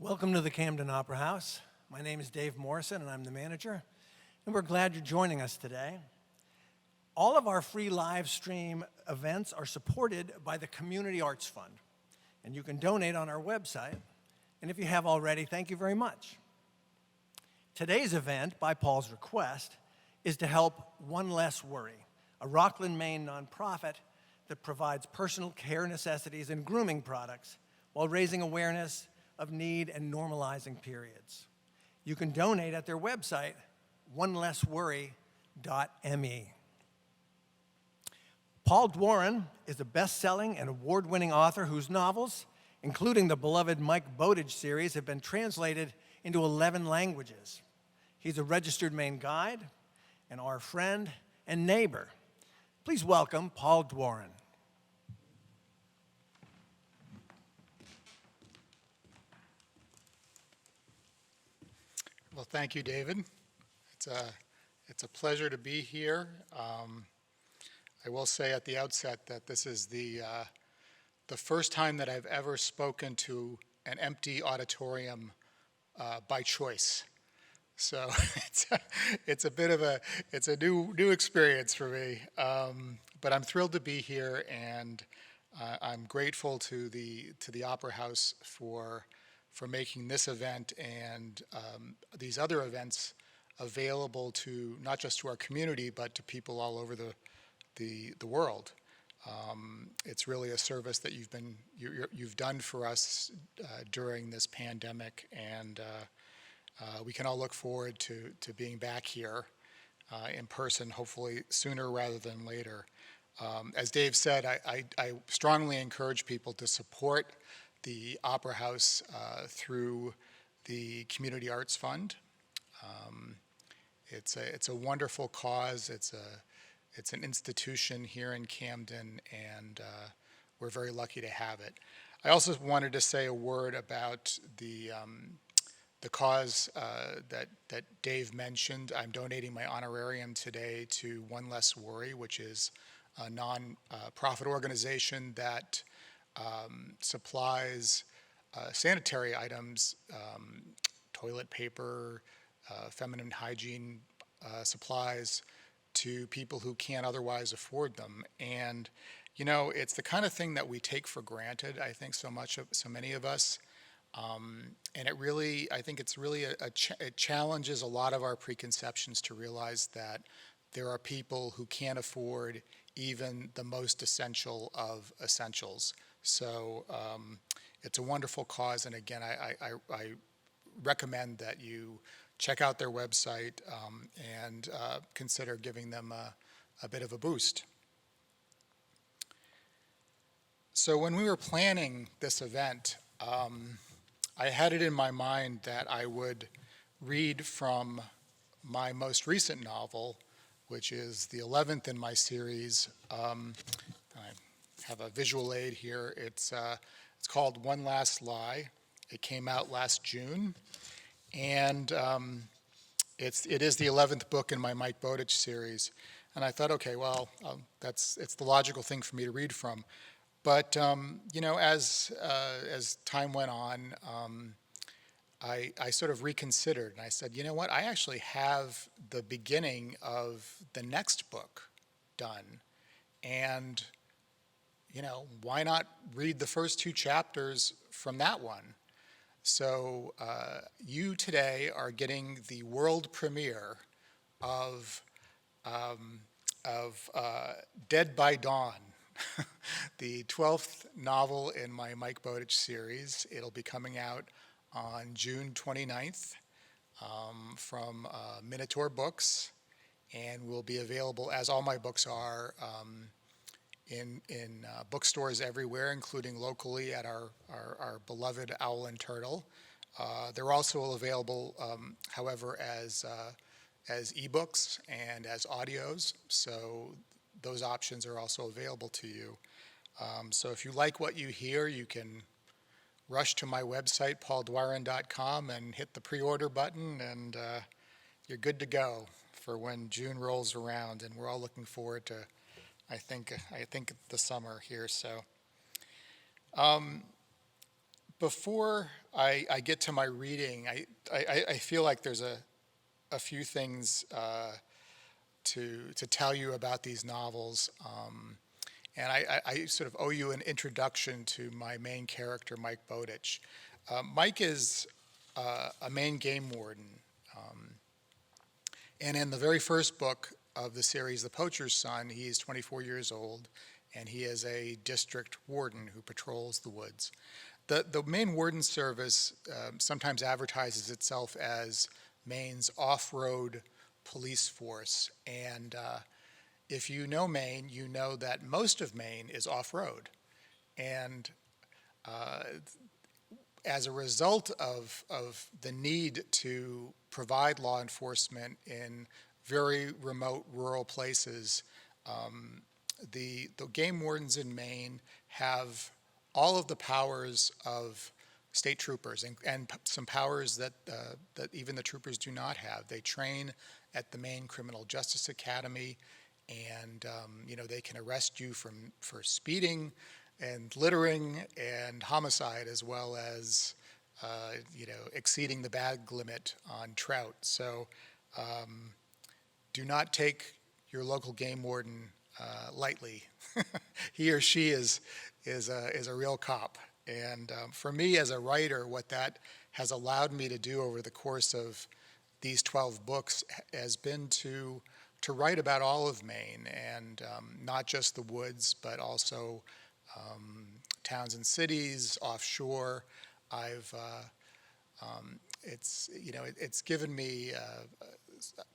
Welcome to the Camden Opera House. My name is Dave Morrison and I'm the manager, and we're glad you're joining us today. All of our free live stream events are supported by the Community Arts Fund, and you can donate on our website, and if you have already, thank you very much. Today's event, by Paul's request, is to help One Less Worry, a Rockland, Maine nonprofit that provides personal care necessities and grooming products while raising awareness of need and normalizing periods. You can donate at their website, onelessworry.me. Paul Doiron is a best-selling and award-winning author whose novels, including the beloved Mike Bowditch series, have been translated into 11 languages. He's a registered Maine guide and our friend and neighbor. Please welcome Paul Doiron. Well, thank you, David. It's a pleasure to be here. I will say at the outset that this is the first time that I've ever spoken to an empty auditorium by choice. So it's a bit of a new experience for me. But I'm thrilled to be here, and I'm grateful to the Opera House for making this event and these other events available to not just to our community, but to people all over the world. It's really a service that you've done for us during this pandemic, and we can all look forward to being back here in person, hopefully sooner rather than later. As Dave said, I strongly encourage people to support the Opera House through the Community Arts Fund. It's a wonderful cause. It's an institution here in Camden, and we're very lucky to have it. I also wanted to say a word about the cause that Dave mentioned. I'm donating my honorarium today to One Less Worry, which is a non-profit organization that supplies sanitary items, toilet paper, feminine hygiene supplies to people who can't otherwise afford them. And you know, it's the kind of thing that we take for granted, I think, so many of us. And I think it's really it challenges a lot of our preconceptions to realize that there are people who can't afford even the most essential of essentials. So it's a wonderful cause, and again, I recommend that you check out their website and consider giving them a bit of a boost. So when we were planning this event, I had it in my mind that I would read from my most recent novel, which is the 11th in my series. I have a visual aid here. It's called One Last Lie. It came out last June, and it is the 11th book in my Mike Bowditch series. And I thought, okay, well, it's the logical thing for me to read from. But you know, as time went on, I sort of reconsidered, and I said, you know what? I actually have the beginning of the next book done, and you know, why not read the first 2 chapters from that one? So you today are getting the world premiere of Dead by Dawn, the 12th novel in my Mike Bowditch series. It'll be coming out on June 29th from Minotaur Books, and will be available, as all my books are, in bookstores everywhere, including locally at our beloved Owl and Turtle. They're also available, however, as ebooks and as audios, so those options are also available to you. So if you like what you hear, you can rush to my website, pauldoiron.com, and hit the pre-order button, and you're good to go for when June rolls around, and we're all looking forward to I think the summer here. So Before I get to my reading, I feel like there's a few things to tell you about these novels. And I sort of owe you an introduction to my main character, Mike Bowditch. Mike is a Maine game warden. And in the very first book of the series, The Poacher's Son, he is 24 years old, and he is a district warden who patrols the woods. The Maine Warden Service sometimes advertises itself as Maine's off-road police force. And if you know Maine, you know that most of Maine is off-road. And as a result of the need to provide law enforcement in very remote rural places, the game wardens in Maine have all of the powers of state troopers and some powers that even the troopers do not have. They train at the Maine Criminal Justice Academy, and they can arrest you for speeding and littering and homicide, as well as exceeding the bag limit on trout. So do not take your local game warden lightly. He or she is a real cop. And for me as a writer, what that has allowed me to do over the course of these 12 books has been to write about all of Maine, and not just the woods, but also towns and cities, offshore. It's given me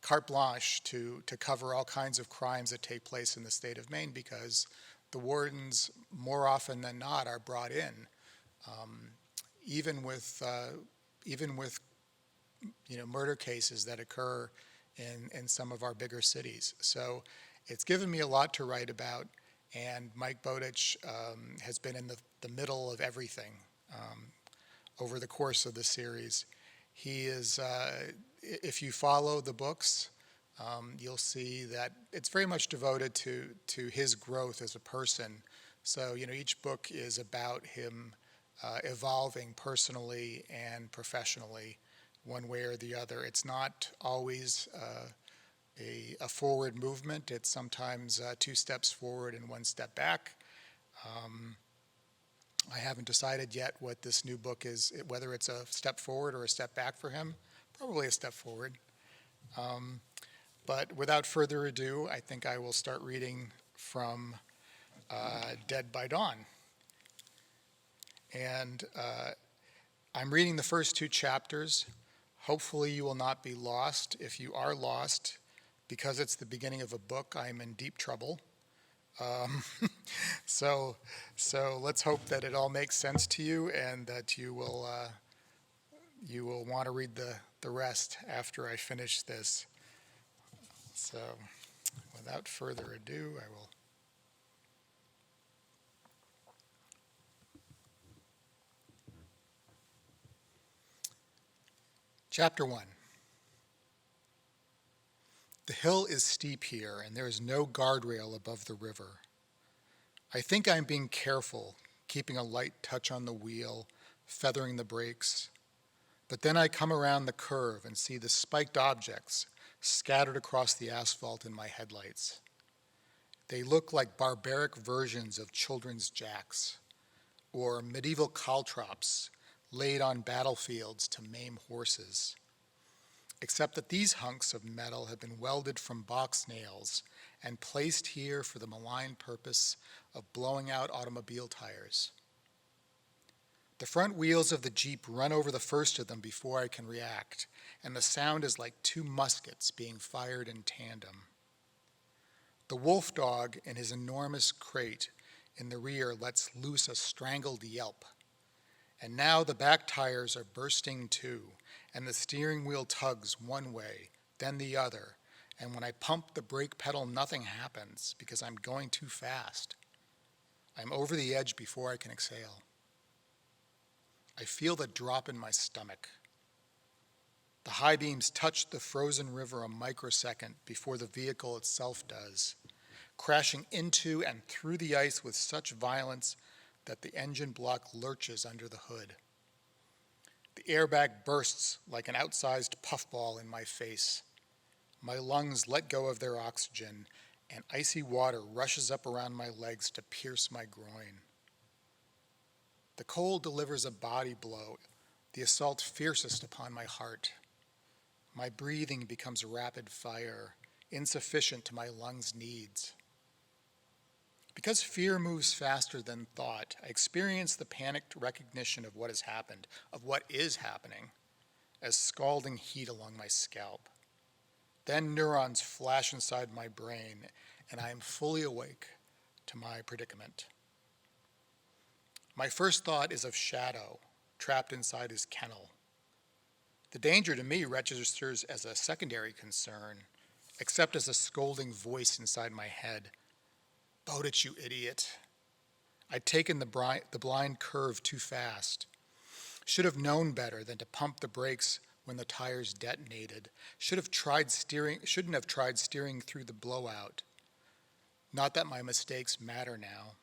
carte blanche to cover all kinds of crimes that take place in the state of Maine, because the wardens, more often than not, are brought in, even with murder cases that occur in some of our bigger cities. So it's given me a lot to write about, and Mike Bowditch has been in the middle of everything over the course of the series. He is, if you follow the books, you'll see that it's very much devoted to his growth as a person. So, each book is about him evolving personally and professionally, one way or the other. It's not always a forward movement. It's sometimes 2 steps forward and 1 step back. I haven't decided yet what this new book is, whether it's a step forward or a step back for him. Probably a step forward. But without further ado, I think I will start reading from Dead by Dawn. And I'm reading the first 2 chapters. Hopefully you will not be lost. If you are lost, because it's the beginning of a book, I'm in deep trouble. So let's hope that it all makes sense to you, and that you will want to read the rest after I finish this. So without further ado, I will. Chapter 1. The hill is steep here, and there is no guardrail above the river. I think I'm being careful, keeping a light touch on the wheel, feathering the brakes. But then I come around the curve and see the spiked objects scattered across the asphalt in my headlights. They look like barbaric versions of children's jacks, or medieval caltrops laid on battlefields to maim horses, except that these hunks of metal have been welded from box nails and placed here for the malign purpose of blowing out automobile tires. The front wheels of the Jeep run over the first of them before I can react, and the sound is like 2 muskets being fired in tandem. The wolf dog in his enormous crate in the rear lets loose a strangled yelp. And now the back tires are bursting too, and the steering wheel tugs one way, then the other, and when I pump the brake pedal, nothing happens because I'm going too fast. I'm over the edge before I can exhale. I feel the drop in my stomach. The high beams touch the frozen river a microsecond before the vehicle itself does, crashing into and through the ice with such violence that the engine block lurches under the hood. The airbag bursts like an outsized puffball in my face. My lungs let go of their oxygen, and icy water rushes up around my legs to pierce my groin. The cold delivers a body blow, the assault fiercest upon my heart. My breathing becomes rapid fire, insufficient to my lungs' needs. Because fear moves faster than thought, I experience the panicked recognition of what has happened, of what is happening, as scalding heat along my scalp. Then neurons flash inside my brain, and I am fully awake to my predicament. My first thought is of Shadow, trapped inside his kennel. The danger to me registers as a secondary concern, except as a scolding voice inside my head. Boat it, you idiot. I'd taken the blind curve too fast. Should have known better than to pump the brakes when the tires detonated. Shouldn't have tried steering through the blowout. Not that my mistakes matter now.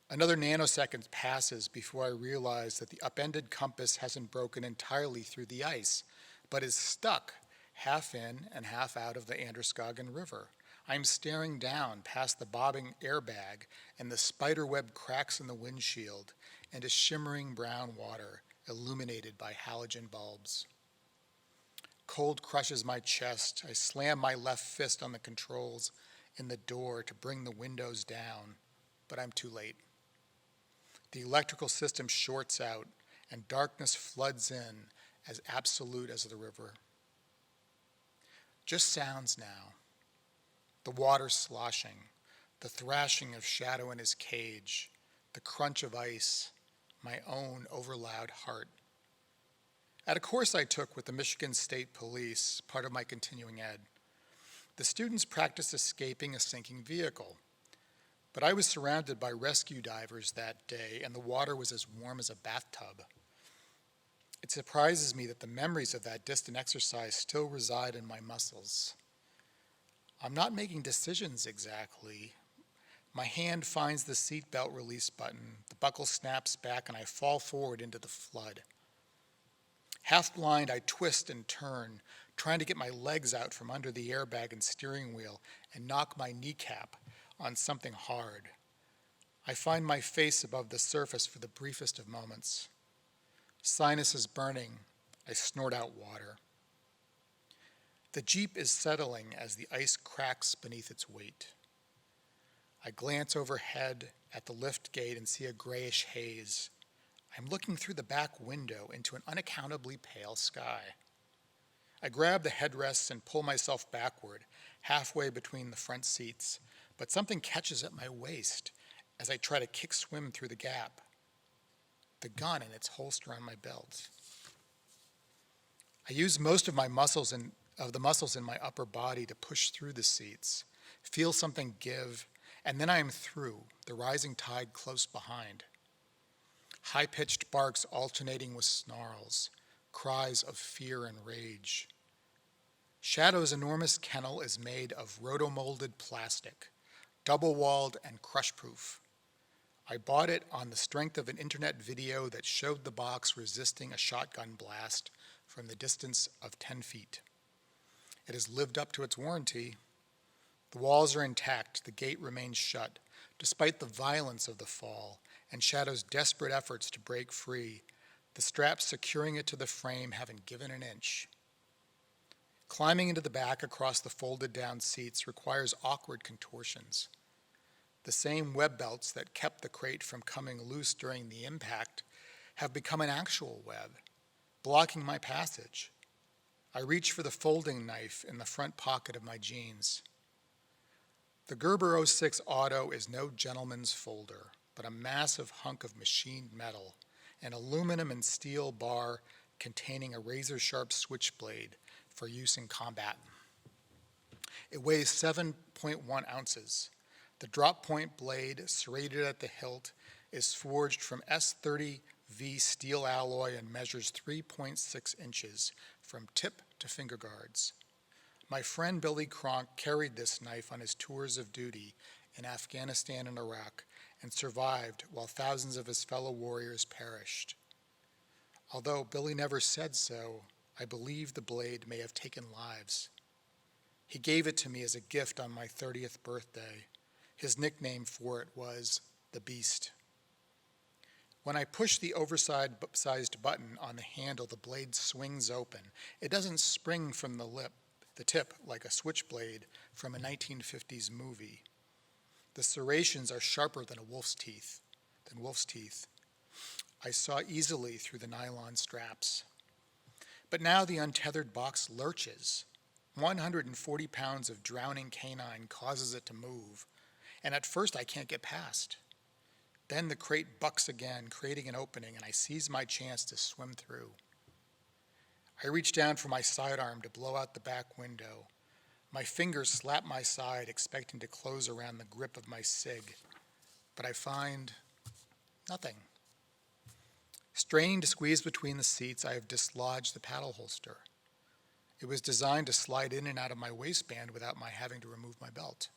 Another nanosecond passes before I realize that the upended compass hasn't broken entirely through the ice, but is stuck half in and half out of the Androscoggin River. I'm staring down past the bobbing airbag and the spiderweb cracks in the windshield and a shimmering brown water illuminated by halogen bulbs. Cold crushes my chest. I slam my left fist on the controls in the door to bring the windows down, but I'm too late. The electrical system shorts out and darkness floods in as absolute as the river. Just sounds now. The water sloshing, the thrashing of Shadow in his cage, the crunch of ice, my own overloud heart. At a course I took with the Michigan State Police, part of my continuing ed, the students practiced escaping a sinking vehicle. But I was surrounded by rescue divers that day, and the water was as warm as a bathtub. It surprises me that the memories of that distant exercise still reside in my muscles. I'm not making decisions exactly. My hand finds the seatbelt release button, the buckle snaps back, and I fall forward into the flood. Half blind, I twist and turn, trying to get my legs out from under the airbag and steering wheel and knock my kneecap on something hard. I find my face above the surface for the briefest of moments. Sinuses burning, I snort out water. The Jeep is settling as the ice cracks beneath its weight. I glance overhead at the lift gate and see a grayish haze. I'm looking through the back window into an unaccountably pale sky. I grab the headrests and pull myself backward, halfway between the front seats, but something catches at my waist as I try to kick swim through the gap. The gun in its holster on my belt. I use most of the muscles in my upper body to push through the seats, feel something give, and then I am through, the rising tide close behind. High-pitched barks alternating with snarls, cries of fear and rage. Shadow's enormous kennel is made of rotomolded plastic, double-walled and crush-proof. I bought it on the strength of an internet video that showed the box resisting a shotgun blast from the distance of 10 feet. It has lived up to its warranty. The walls are intact, the gate remains shut, despite the violence of the fall and Shadow's desperate efforts to break free, the straps securing it to the frame haven't given an inch. Climbing into the back across the folded down seats requires awkward contortions. The same web belts that kept the crate from coming loose during the impact have become an actual web, blocking my passage. I reach for the folding knife in the front pocket of my jeans. The Gerber 06 Auto is no gentleman's folder, but a massive hunk of machined metal, an aluminum and steel bar containing a razor-sharp switchblade for use in combat. It weighs 7.1 ounces. The drop-point blade, serrated at the hilt, is forged from S30V steel alloy and measures 3.6 inches from tip to finger guards. My friend Billy Cronk carried this knife on his tours of duty in Afghanistan and Iraq and survived while thousands of his fellow warriors perished. Although Billy never said so, I believe the blade may have taken lives. He gave it to me as a gift on my 30th birthday. His nickname for it was the Beast. When I push the oversized button on the handle, the blade swings open. It doesn't spring from the tip like a switchblade from a 1950s movie. The serrations are sharper than wolf's teeth. I saw easily through the nylon straps. But now the untethered box lurches. 140 pounds of drowning canine causes it to move, and at first I can't get past. Then the crate bucks again, creating an opening, and I seize my chance to swim through. I reach down for my sidearm to blow out the back window. My fingers slap my side, expecting to close around the grip of my cig, but I find nothing. Straining to squeeze between the seats, I have dislodged the paddle holster. It was designed to slide in and out of my waistband without my having to remove my belt.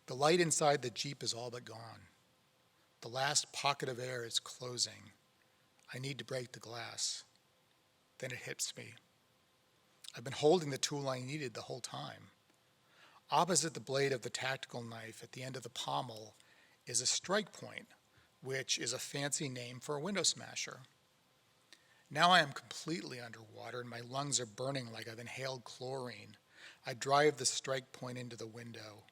The light inside the Jeep is all but gone. The last pocket of air is closing. I need to break the glass. Then it hits me. I've been holding the tool I needed the whole time. Opposite the blade of the tactical knife at the end of the pommel is a strike point, which is a fancy name for a window smasher. Now I am completely underwater and my lungs are burning like I've inhaled chlorine. I drive the strike point into the window.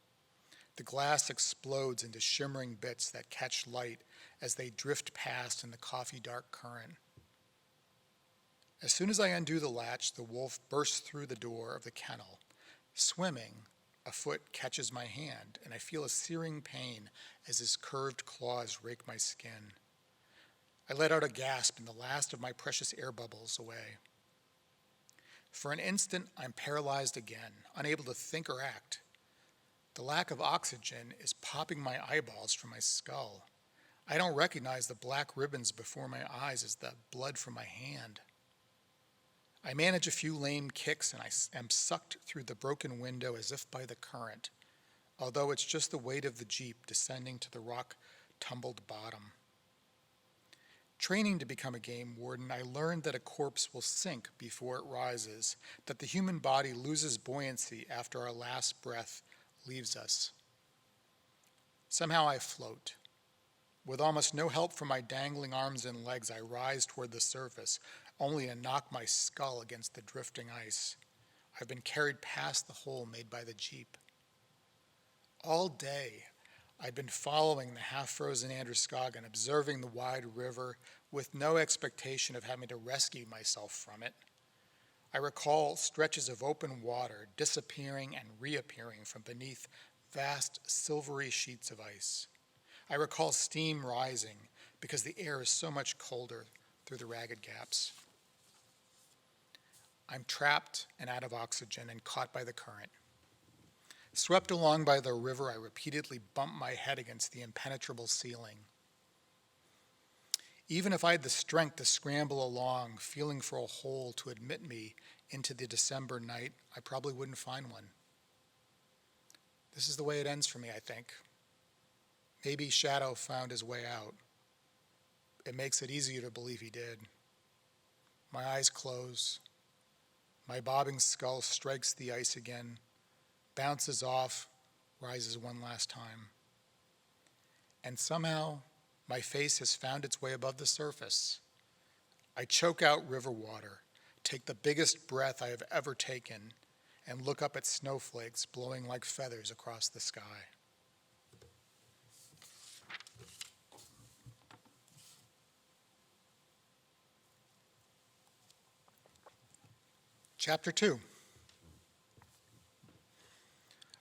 The glass explodes into shimmering bits that catch light as they drift past in the coffee-dark current. As soon as I undo the latch, the wolf bursts through the door of the kennel. Swimming, a foot catches my hand, and I feel a searing pain as his curved claws rake my skin. I let out a gasp, and the last of my precious air bubbles away. For an instant, I'm paralyzed again, unable to think or act. The lack of oxygen is popping my eyeballs from my skull. I don't recognize the black ribbons before my eyes as the blood from my hand. I manage a few lame kicks and I am sucked through the broken window as if by the current, although it's just the weight of the Jeep descending to the rock-tumbled bottom. Training to become a game warden, I learned that a corpse will sink before it rises, that the human body loses buoyancy after our last breath leaves us. Somehow I float. With almost no help from my dangling arms and legs, I rise toward the surface, only to knock my skull against the drifting ice. I've been carried past the hole made by the Jeep. All day, I'd been following the half-frozen Androscoggin, observing the wide river with no expectation of having to rescue myself from it. I recall stretches of open water disappearing and reappearing from beneath vast silvery sheets of ice. I recall steam rising because the air is so much colder through the ragged gaps. I'm trapped and out of oxygen and caught by the current. Swept along by the river, I repeatedly bump my head against the impenetrable ceiling. Even if I had the strength to scramble along, feeling for a hole to admit me into the December night, I probably wouldn't find one. This is the way it ends for me, I think. Maybe Shadow found his way out. It makes it easier to believe he did. My eyes close. My bobbing skull strikes the ice again, bounces off, rises one last time. And somehow, my face has found its way above the surface. I choke out river water, take the biggest breath I have ever taken, and look up at snowflakes blowing like feathers across the sky. Chapter 2.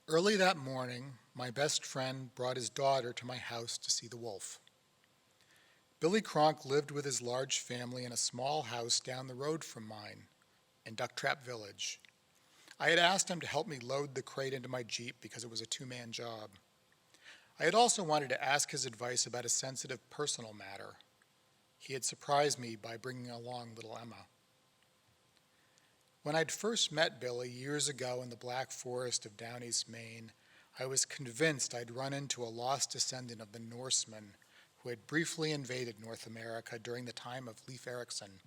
Early that morning, my best friend brought his daughter to my house to see the wolf. Billy Cronk lived with his large family in a small house down the road from mine, in Ducktrap Village. I had asked him to help me load the crate into my Jeep because it was a two-man job. I had also wanted to ask his advice about a sensitive personal matter. He had surprised me by bringing along little Emma. When I'd first met Billy years ago in the Black Forest of Down East Maine, I was convinced I'd run into a lost descendant of the Norsemen who who had briefly invaded North America during the time of Leif Erikson.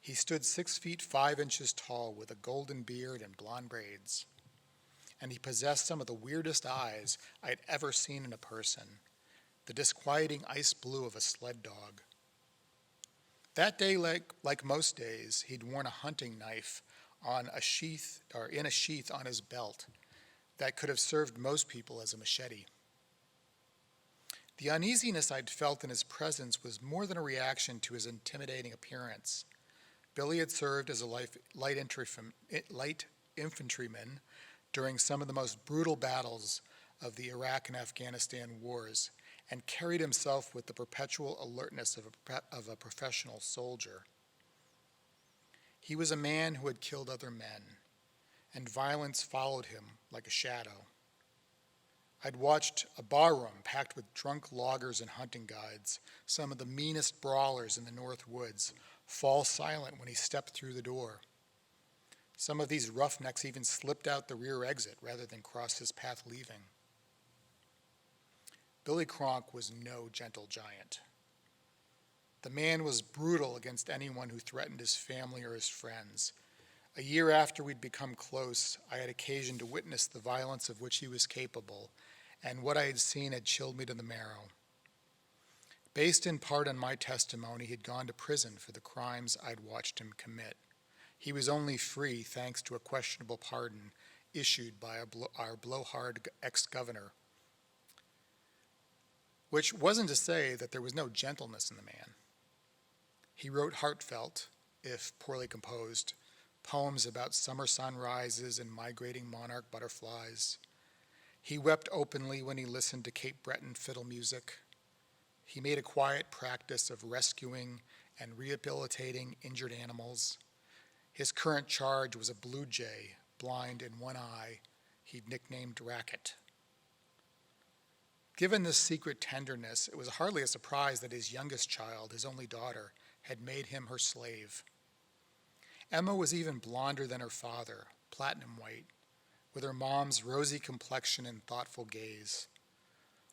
He stood 6 feet 5 inches tall with a golden beard and blonde braids, and he possessed some of the weirdest eyes I had ever seen in a person, the disquieting ice blue of a sled dog. That day, like most days, he'd worn a hunting knife in a sheath on his belt that could have served most people as a machete. The uneasiness I'd felt in his presence was more than a reaction to his intimidating appearance. Billy had served as a light infantryman during some of the most brutal battles of the Iraq and Afghanistan wars, and carried himself with the perpetual alertness of a professional soldier. He was a man who had killed other men, and violence followed him like a shadow. I'd watched a barroom packed with drunk loggers and hunting guides, some of the meanest brawlers in the North Woods, fall silent when he stepped through the door. Some of these roughnecks even slipped out the rear exit rather than cross his path leaving. Billy Cronk was no gentle giant. The man was brutal against anyone who threatened his family or his friends. A year after we'd become close, I had occasion to witness the violence of which he was capable, and what I had seen had chilled me to the marrow. Based in part on my testimony, he'd gone to prison for the crimes I'd watched him commit. He was only free thanks to a questionable pardon issued by our blowhard ex-governor, which wasn't to say that there was no gentleness in the man. He wrote heartfelt, if poorly composed, poems about summer sunrises and migrating monarch butterflies. He wept openly when he listened to Cape Breton fiddle music. He made a quiet practice of rescuing and rehabilitating injured animals. His current charge was a blue jay, blind in one eye, he'd nicknamed Racket. Given this secret tenderness, it was hardly a surprise that his youngest child, his only daughter, had made him her slave. Emma was even blonder than her father, platinum white, with her mom's rosy complexion and thoughtful gaze.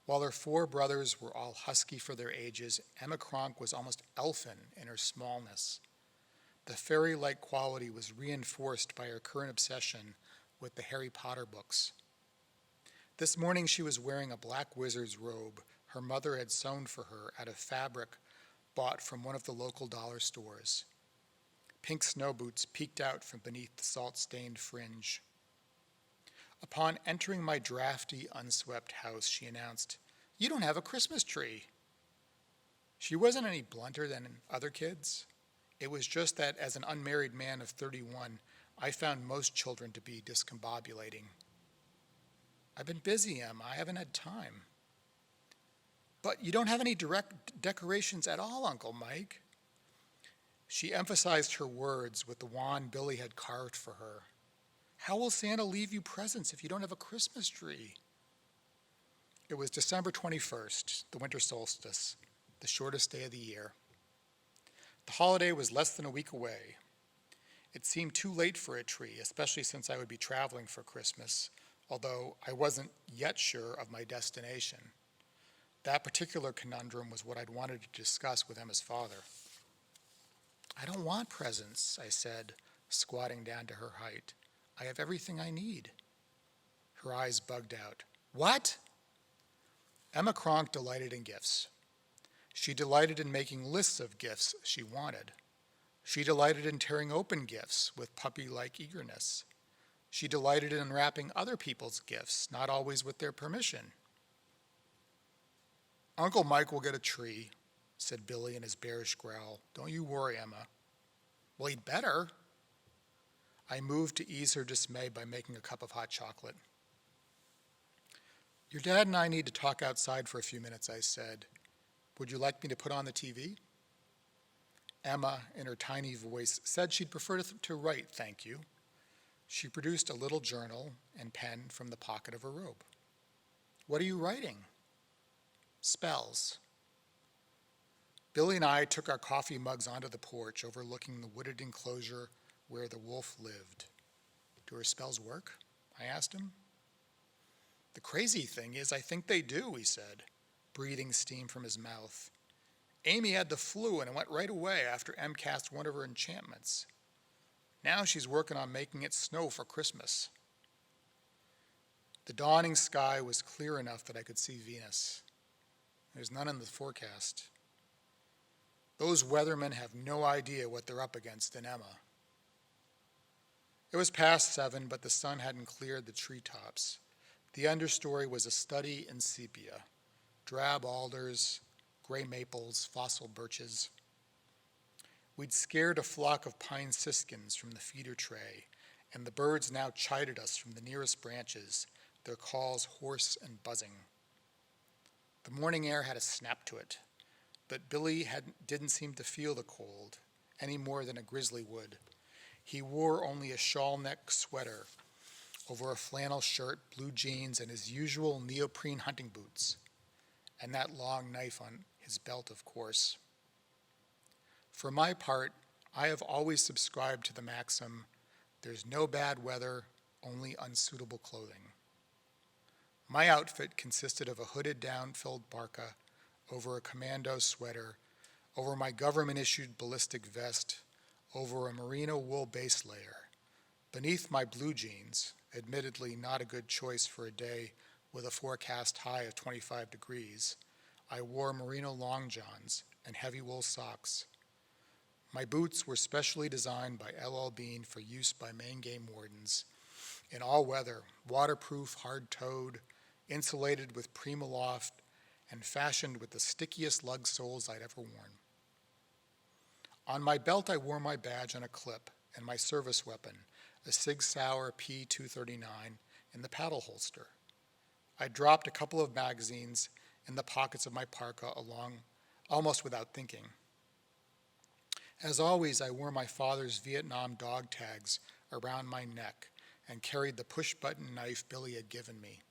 While her 4 brothers were all husky for their ages, Emma Cronk was almost elfin in her smallness. The fairy-like quality was reinforced by her current obsession with the Harry Potter books. This morning she was wearing a black wizard's robe her mother had sewn for her out of fabric bought from one of the local dollar stores. Pink snow boots peeked out from beneath the salt-stained fringe. Upon entering my drafty, unswept house, she announced, "You don't have a Christmas tree." She wasn't any blunter than other kids. It was just that as an unmarried man of 31, I found most children to be discombobulating. "I've been busy, Emma. I haven't had time." "But you don't have any direct decorations at all, Uncle Mike." She emphasized her words with the wand Billy had carved for her. "How will Santa leave you presents if you don't have a Christmas tree?" It was December 21st, the winter solstice, the shortest day of the year. The holiday was less than a week away. It seemed too late for a tree, especially since I would be traveling for Christmas, although I wasn't yet sure of my destination. That particular conundrum was what I'd wanted to discuss with Emma's father. "I don't want presents," I said, squatting down to her height. "I have everything I need." Her eyes bugged out. "What?" Emma Cronk delighted in gifts. She delighted in making lists of gifts she wanted. She delighted in tearing open gifts with puppy-like eagerness. She delighted in unwrapping other people's gifts, not always with their permission. "Uncle Mike will get a tree," said Billy in his bearish growl. "Don't you worry, Emma." "Well, he'd better." I moved to ease her dismay by making a cup of hot chocolate. "Your dad and I need to talk outside for a few minutes," I said. "Would you like me to put on the TV?" Emma, in her tiny voice, said she'd prefer to write, thank you. She produced a little journal and pen from the pocket of her robe. "What are you writing?" "Spells." Billy and I took our coffee mugs onto the porch overlooking the wooded enclosure where the wolf lived. "Do her spells work?" I asked him. "The crazy thing is, I think they do," he said. breathing steam from his mouth. Amy had the flu and it went right away after Em cast one of her enchantments. Now she's working on making it snow for Christmas. The dawning sky was clear enough that I could see Venus. There's none in the forecast. Those weathermen have no idea what they're up against in Emma. It was past 7, but the sun hadn't cleared the treetops. The understory was a study in sepia, drab alders, gray maples, fossil birches. We'd scared a flock of pine siskins from the feeder tray, and the birds now chided us from the nearest branches, their calls hoarse and buzzing. The morning air had a snap to it, but Billy didn't seem to feel the cold, any more than a grizzly would. He wore only a shawl-neck sweater over a flannel shirt, blue jeans, and his usual neoprene hunting boots, and that long knife on his belt, of course. For my part, I have always subscribed to the maxim, there's no bad weather, only unsuitable clothing. My outfit consisted of a hooded down-filled parka over a commando sweater, over my government-issued ballistic vest, over a merino wool base layer. Beneath my blue jeans, admittedly not a good choice for a day with a forecast high of 25 degrees, I wore merino long johns and heavy wool socks. My boots were specially designed by L.L. Bean for use by Maine game wardens in all weather, waterproof, hard-toed, insulated with Primaloft, and fashioned with the stickiest lug soles I'd ever worn. On my belt, I wore my badge on a clip and my service weapon, a Sig Sauer P239, in the paddle holster. I dropped a couple of magazines in the pockets of my parka almost without thinking. As always, I wore my father's Vietnam dog tags around my neck and carried the push-button knife Billy had given me.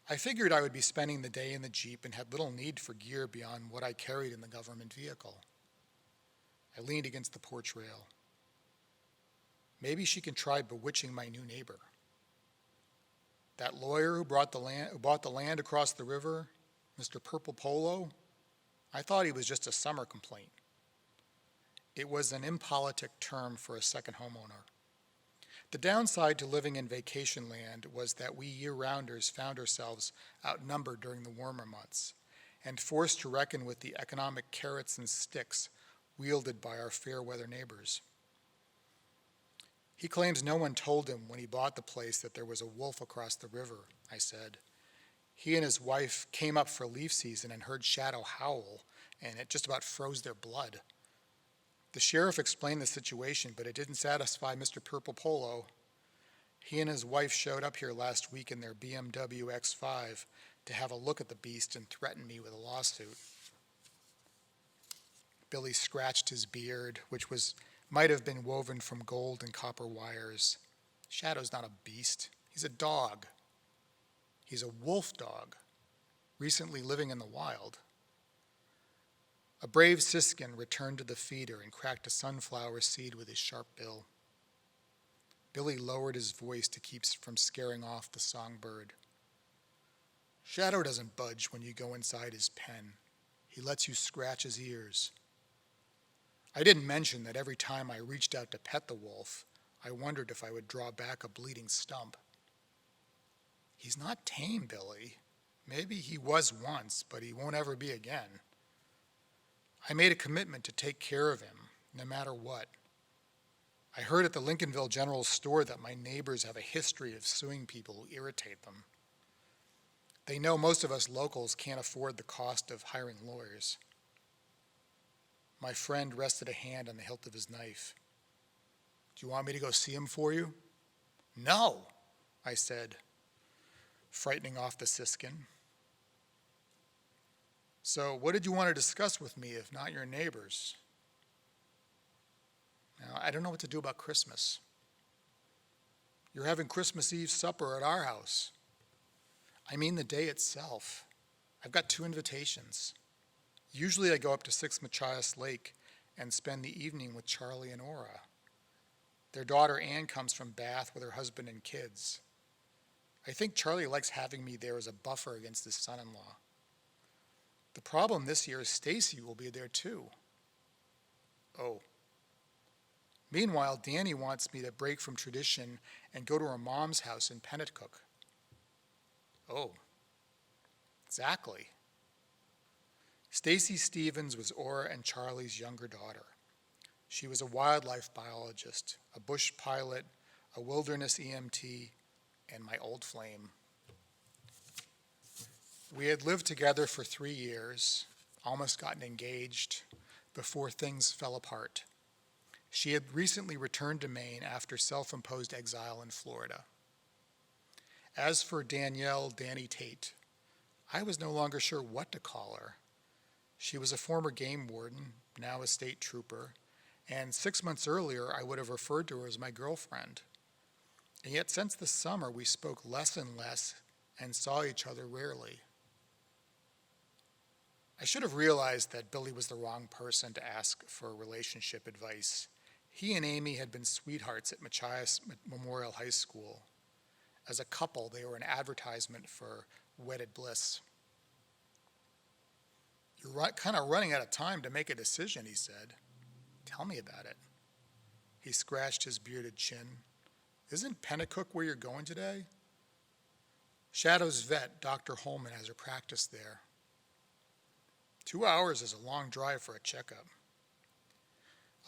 I figured I would be spending the day in the Jeep and had little need for gear beyond what I carried in the government vehicle. I leaned against the porch rail. Maybe she can try bewitching my new neighbor. That lawyer who bought the land across the river, Mr. Purple Polo, I thought he was just a summer complaint. It was an impolitic term for a second homeowner. The downside to living in vacation land was that we year-rounders found ourselves outnumbered during the warmer months and forced to reckon with the economic carrots and sticks wielded by our fair-weather neighbors. He claims no one told him when he bought the place that there was a wolf across the river, I said. He and his wife came up for leaf season and heard Shadow howl, and it just about froze their blood. The sheriff explained the situation, but it didn't satisfy Mr. Purple Polo. He and his wife showed up here last week in their BMW X5 to have a look at the beast and threatened me with a lawsuit. Billy scratched his beard, which might have been woven from gold and copper wires. Shadow's not a beast. He's a dog. He's a wolf dog, recently living in the wild. A brave siskin returned to the feeder and cracked a sunflower seed with his sharp bill. Billy lowered his voice to keep from scaring off the songbird. Shadow doesn't budge when you go inside his pen. He lets you scratch his ears. I didn't mention that every time I reached out to pet the wolf, I wondered if I would draw back a bleeding stump. He's not tame, Billy. Maybe he was once, but he won't ever be again. I made a commitment to take care of him, no matter what. I heard at the Lincolnville General Store that my neighbors have a history of suing people who irritate them. They know most of us locals can't afford the cost of hiring lawyers. My friend rested a hand on the hilt of his knife. Do you want me to go see him for you? No, I said, frightening off the siskin. So what did you want to discuss with me if not your neighbors? Now, I don't know what to do about Christmas. You're having Christmas Eve supper at our house. I mean the day itself. I've got 2 invitations. Usually I go up to Six Machias Lake and spend the evening with Charlie and Ora. Their daughter Ann comes from Bath with her husband and kids. I think Charlie likes having me there as a buffer against his son-in-law. The problem this year is Stacy will be there too. Oh. Meanwhile, Danny wants me to break from tradition and go to her mom's house in Pennacook. Oh. Exactly. Stacy Stevens was Aura and Charlie's younger daughter. She was a wildlife biologist, a bush pilot, a wilderness EMT, and my old flame. We had lived together for 3 years, almost gotten engaged, before things fell apart. She had recently returned to Maine after self-imposed exile in Florida. As for Danielle Danny Tate, I was no longer sure what to call her. She was a former game warden, now a state trooper, and 6 months earlier I would have referred to her as my girlfriend. And yet since the summer we spoke less and less and saw each other rarely. I should have realized that Billy was the wrong person to ask for relationship advice. He and Amy had been sweethearts at Machias Memorial High School. As a couple, they were an advertisement for wedded bliss. You're kind of running out of time to make a decision, he said. Tell me about it. He scratched his bearded chin. Isn't Pennacook where you're going today? Shadow's vet, Dr. Holman, has her practice there. 2 hours is a long drive for a checkup.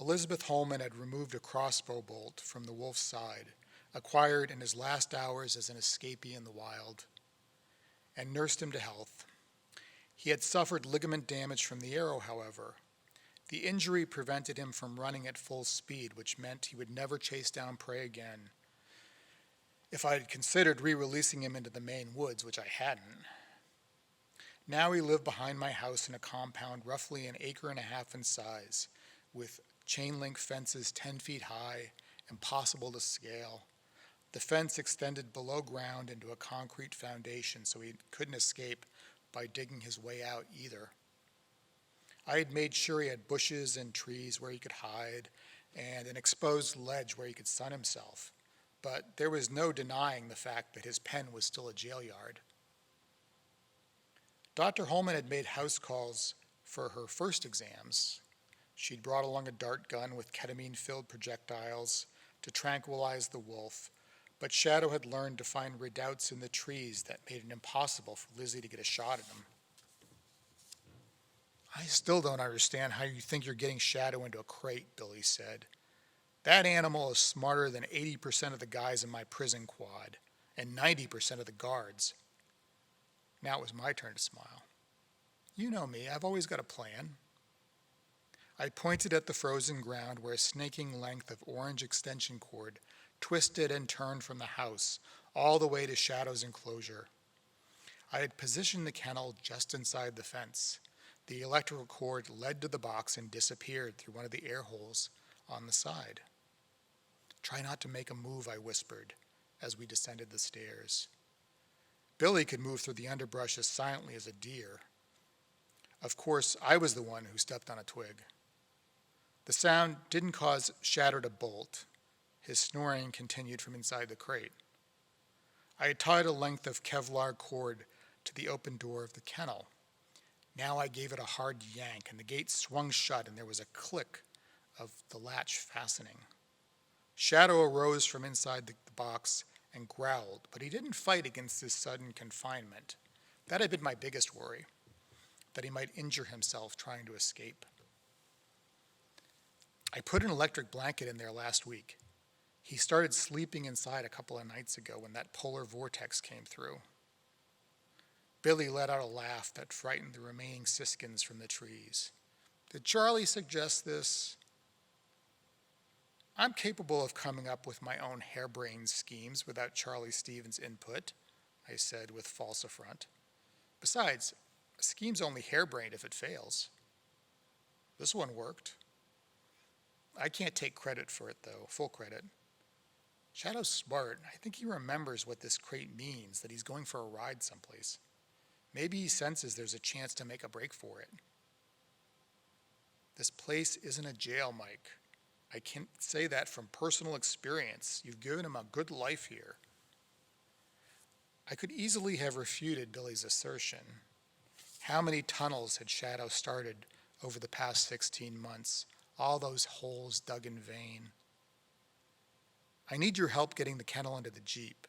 Elizabeth Holman had removed a crossbow bolt from the wolf's side, acquired in his last hours as an escapee in the wild, and nursed him to health. He had suffered ligament damage from the arrow, however. The injury prevented him from running at full speed, which meant he would never chase down prey again. If I had considered re-releasing him into the Maine woods, which I hadn't. Now he lived behind my house in a compound roughly 1.5 acres in size, with chain link fences 10 feet high, impossible to scale. The fence extended below ground into a concrete foundation, so he couldn't escape by digging his way out either. I had made sure he had bushes and trees where he could hide, and an exposed ledge where he could sun himself. But there was no denying the fact that his pen was still a jail yard. Dr. Holman had made house calls for her first exams. She'd brought along a dart gun with ketamine-filled projectiles to tranquilize the wolf, but Shadow had learned to find redoubts in the trees that made it impossible for Lizzie to get a shot at him. I still don't understand how you think you're getting Shadow into a crate, Billy said. That animal is smarter than 80% of the guys in my prison quad, and 90% of the guards. Now it was my turn to smile. You know me, I've always got a plan. I pointed at the frozen ground where a snaking length of orange extension cord twisted and turned from the house all the way to Shadow's enclosure. I had positioned the kennel just inside the fence. The electrical cord led to the box and disappeared through one of the air holes on the side. Try not to make a move, I whispered as we descended the stairs. Billy could move through the underbrush as silently as a deer. Of course, I was the one who stepped on a twig. The sound didn't cause Shadow to bolt. His snoring continued from inside the crate. I had tied a length of Kevlar cord to the open door of the kennel. Now I gave it a hard yank, and the gate swung shut, and there was a click of the latch fastening. Shadow arose from inside the box and growled, but he didn't fight against this sudden confinement. That had been my biggest worry, that he might injure himself trying to escape. I put an electric blanket in there last week. He started sleeping inside a couple of nights ago when that polar vortex came through. Billy let out a laugh that frightened the remaining siskins from the trees. Did Charlie suggest this? I'm capable of coming up with my own harebrained schemes without Charlie Stevens' input, I said with false affront. Besides, a scheme's only harebrained if it fails. This one worked. I can't take credit for it, though, full credit. Shadow's smart. I think he remembers what this crate means, that he's going for a ride someplace. Maybe he senses there's a chance to make a break for it. This place isn't a jail, Mike. I can say that from personal experience. You've given him a good life here. I could easily have refuted Billy's assertion. How many tunnels had Shadow started over the past 16 months? All those holes dug in vain. I need your help getting the kennel into the Jeep.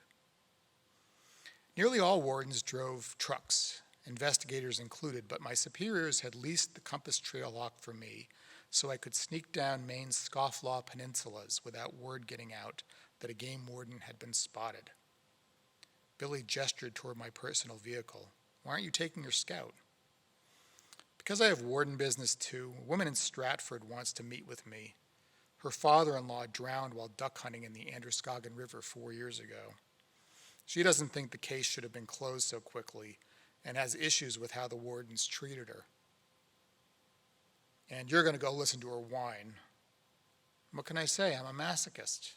Nearly all wardens drove trucks, investigators included, but my superiors had leased the Compass Trail Lock for me so I could sneak down Maine's scofflaw peninsulas without word getting out that a game warden had been spotted. Billy gestured toward my personal vehicle. Why aren't you taking your Scout? Because I have warden business too. A woman in Stratford wants to meet with me. Her father-in-law drowned while duck hunting in the Androscoggin River 4 years ago. She doesn't think the case should have been closed so quickly and has issues with how the wardens treated her. And you're going to go listen to her whine. What can I say? I'm a masochist.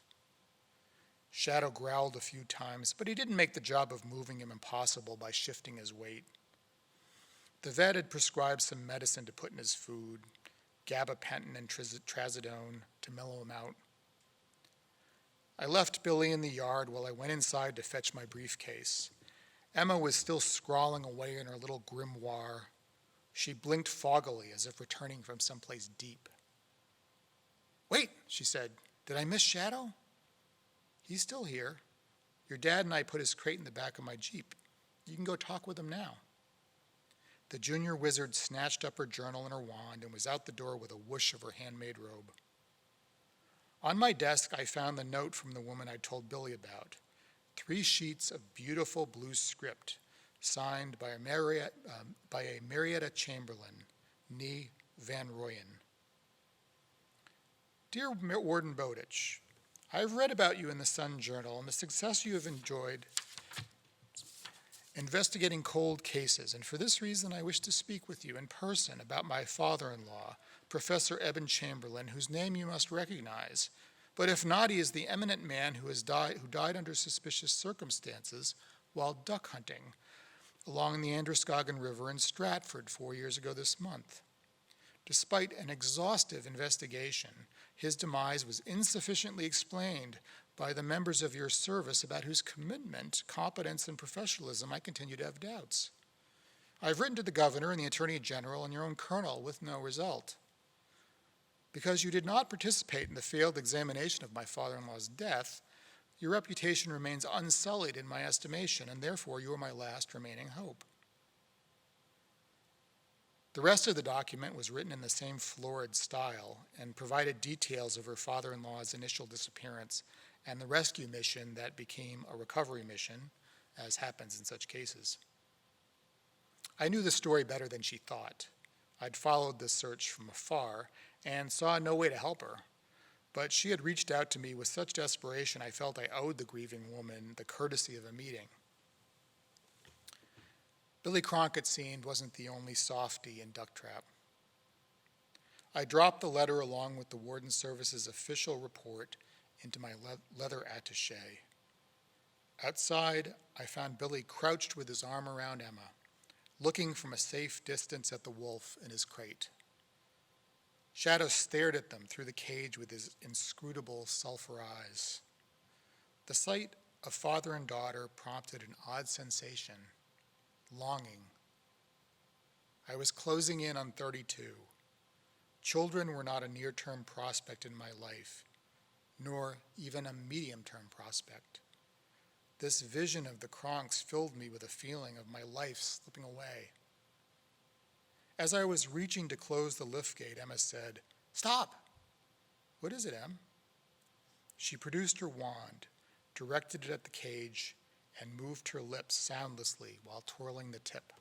Shadow growled a few times, but he didn't make the job of moving him impossible by shifting his weight. The vet had prescribed some medicine to put in his food, gabapentin and trazodone to mellow him out. I left Billy in the yard while I went inside to fetch my briefcase. Emma was still scrawling away in her little grimoire. She blinked foggily as if returning from someplace deep. Wait, she said, did I miss Shadow? He's still here. Your dad and I put his crate in the back of my Jeep. You can go talk with him now. The junior wizard snatched up her journal and her wand and was out the door with a whoosh of her handmade robe. On my desk, I found the note from the woman I'd told Billy about. 3 sheets of beautiful blue script, signed by a Marietta Chamberlain, née Van Royen. Dear Warden Bowditch, I've read about you in the Sun Journal and the success you have enjoyed investigating cold cases, and for this reason I wish to speak with you in person about my father-in-law, Professor Eben Chamberlain, whose name you must recognize. But if not, he is the eminent man who died under suspicious circumstances while duck hunting along the Androscoggin River in Stratford 4 years ago this month. Despite an exhaustive investigation, his demise was insufficiently explained by the members of your service about whose commitment, competence, and professionalism I continue to have doubts. I've written to the governor and the attorney general and your own colonel with no result. Because you did not participate in the failed examination of my father-in-law's death, your reputation remains unsullied in my estimation, and therefore you are my last remaining hope. The rest of the document was written in the same florid style and provided details of her father-in-law's initial disappearance and the rescue mission that became a recovery mission, as happens in such cases. I knew the story better than she thought. I'd followed the search from afar and saw no way to help her, but she had reached out to me with such desperation I felt I owed the grieving woman the courtesy of a meeting. Billy Cronkite seemed wasn't the only softy in Duck Trap. I dropped the letter along with the Warden Service's official report into my leather attaché. Outside, I found Billy crouched with his arm around Emma, looking from a safe distance at the wolf in his crate. Shadow stared at them through the cage with his inscrutable sulfur eyes. The sight of father and daughter prompted an odd sensation, longing. I was closing in on 32. Children were not a near-term prospect in my life, nor even a medium-term prospect. This vision of the Kronks filled me with a feeling of my life slipping away. As I was reaching to close the liftgate, Emma said, "Stop!" "What is it, Em?" She produced her wand, directed it at the cage, and moved her lips soundlessly while twirling the tip.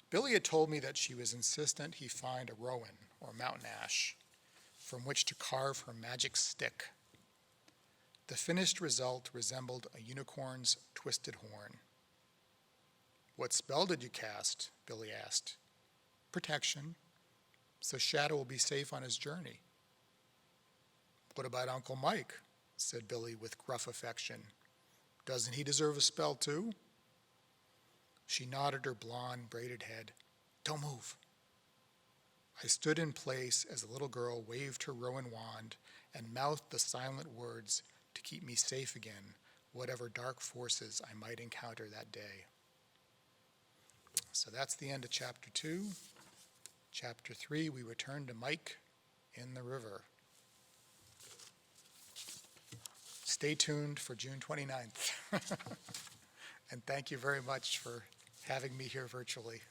Billy had told me that she was insistent he find a rowan, or mountain ash, from which to carve her magic stick. The finished result resembled a unicorn's twisted horn. "What spell did you cast?" Billy asked. "Protection, so Shadow will be safe on his journey." "What about Uncle Mike?" said Billy with gruff affection. "Doesn't he deserve a spell too?" She nodded her blonde, braided head. "Don't move." I stood in place as the little girl waved her rowan wand and mouthed the silent words to keep me safe again, whatever dark forces I might encounter that day. So that's the end of Chapter 2. Chapter 3, we return to Mike in the river. Stay tuned for June 29th. And thank you very much for having me here virtually.